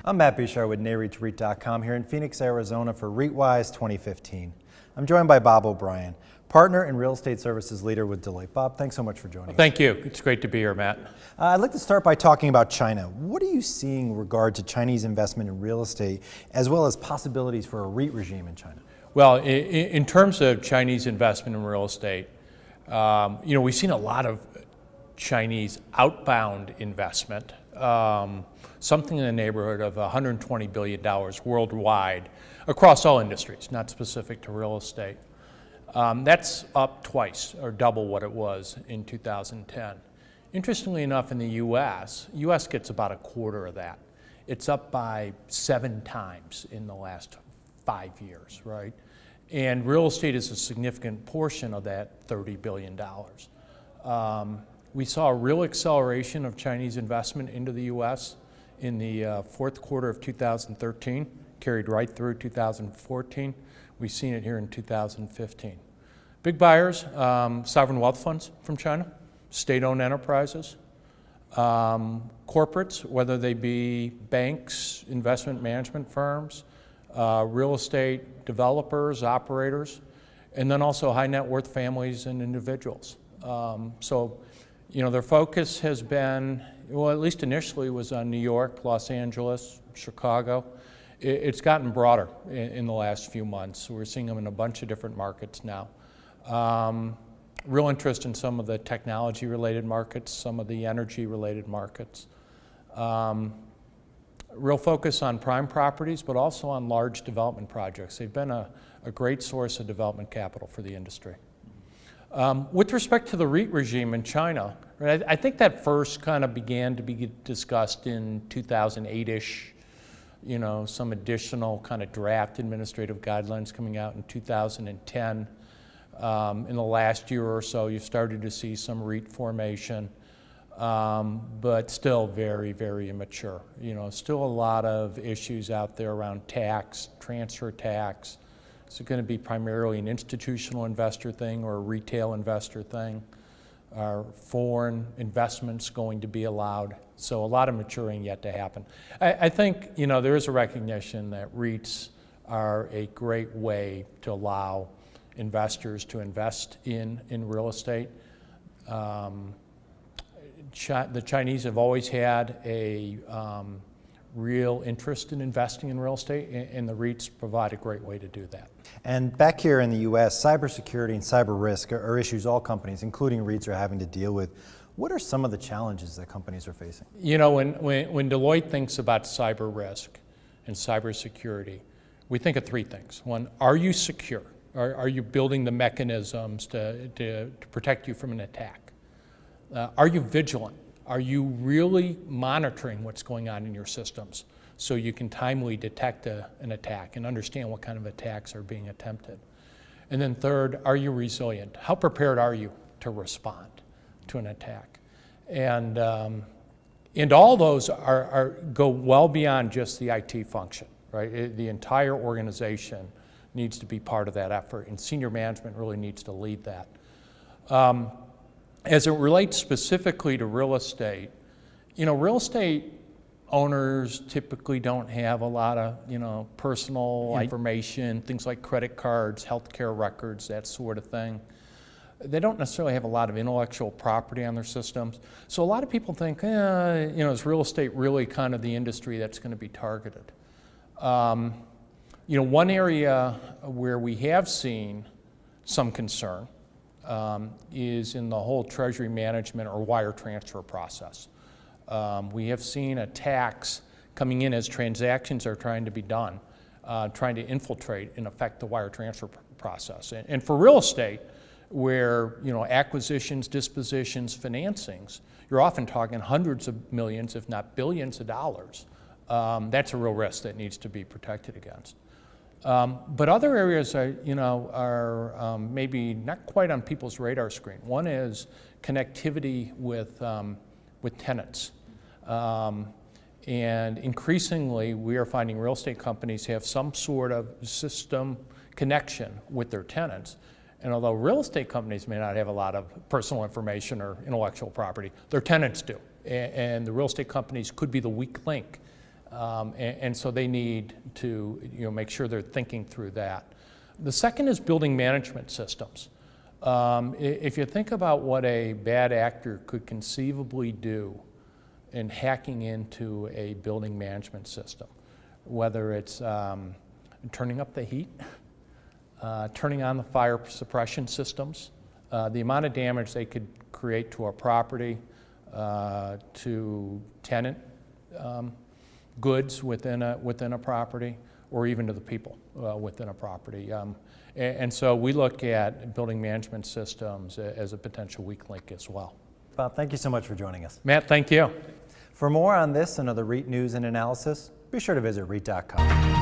I'm Matt Bouchard with NAREIT.com here in Phoenix, Arizona for REITWise 2015. I'm joined by Bob O'Brien, partner and real estate services leader with Deloitte. Bob, thanks so much for joining us. Thank you. It's great to be here, Matt. I'd like to start by talking about China. What are you seeing in regard to Chinese investment in real estate, as well as possibilities for a REIT regime in China? Well, in terms of Chinese investment in real estate, we've seen a lot of Chinese outbound investment, something in the neighborhood of $120 billion worldwide across all industries, not specific to real estate. That's up twice or double what it was in 2010. Interestingly enough, in the U.S. gets about a quarter of that. It's up by 7 times in the last 5 years, right? And real estate is a significant portion of that $30 billion. We saw a real acceleration of Chinese investment into the U.S. in the fourth quarter of 2013, carried right through 2014. We've seen it here in 2015. Big buyers, sovereign wealth funds from China, state-owned enterprises, corporates, whether they be banks, investment management firms, real estate developers, operators, and then also high net worth families and individuals. Their focus has been, well, at least initially was on New York, Los Angeles, Chicago. It's gotten broader in the last few months. We're seeing them in a bunch of different markets now. Real interest in some of the technology-related markets, some of the energy-related markets. Real focus on prime properties, but also on large development projects. They've been a great source of development capital for the industry. With respect to the REIT regime in China, right, I think that first kind of began to be discussed in 2008-ish, some additional kind of draft administrative guidelines coming out in 2010. In the last year or so, you've started to see some REIT formation, but still very, very immature. Still a lot of issues out there around tax, transfer tax. Is it going to be primarily an institutional investor thing or a retail investor thing? Are foreign investments going to be allowed? So a lot of maturing yet to happen. I think, there is a recognition that REITs are a great way to allow investors to invest in real estate. The Chinese have always had a real interest in investing in real estate, and the REITs provide a great way to do that. And back here in the U.S., cybersecurity and cyber risk are issues all companies, including REITs, are having to deal with. What are some of the challenges that companies are facing? When Deloitte thinks about cyber risk and cybersecurity, we think of 3 things. One, are you secure? Are you building the mechanisms to protect you from an attack? Are you vigilant? Are you really monitoring what's going on in your systems so you can timely detect an attack and understand what kind of attacks are being attempted? And then third, are you resilient? How prepared are you to respond to an attack? And all those go well beyond just the IT function, right? The entire organization needs to be part of that effort, and senior management really needs to lead that. As it relates specifically to real estate, real estate owners typically don't have a lot of, personal information, things like credit cards, healthcare records, that sort of thing. They don't necessarily have a lot of intellectual property on their systems. So a lot of people think, is real estate really kind of the industry that's going to be targeted? One area where we have seen some concern is in the whole treasury management or wire transfer process. We have seen attacks coming in as transactions are trying to be done, trying to infiltrate and affect the wire transfer process. And for real estate, where acquisitions, dispositions, financings, you're often talking hundreds of millions, if not billions of dollars. That's a real risk that needs to be protected against. But other areas are maybe not quite on people's radar screen. One is connectivity with tenants. And increasingly, we are finding real estate companies have some sort of system connection with their tenants. And although real estate companies may not have a lot of personal information or intellectual property, their tenants do. And the real estate companies could be the weak link And so they need to make sure they're thinking through that. The second is building management systems. If you think about what a bad actor could conceivably do in hacking into a building management system, whether it's turning up the heat, turning on the fire suppression systems, the amount of damage they could create to a property, to tenant goods within a property, or even to the people within a property. And so we look at building management systems as a potential weak link as well. Bob, thank you so much for joining us. Matt, thank you. For more on this and other REIT news and analysis, be sure to visit REIT.com.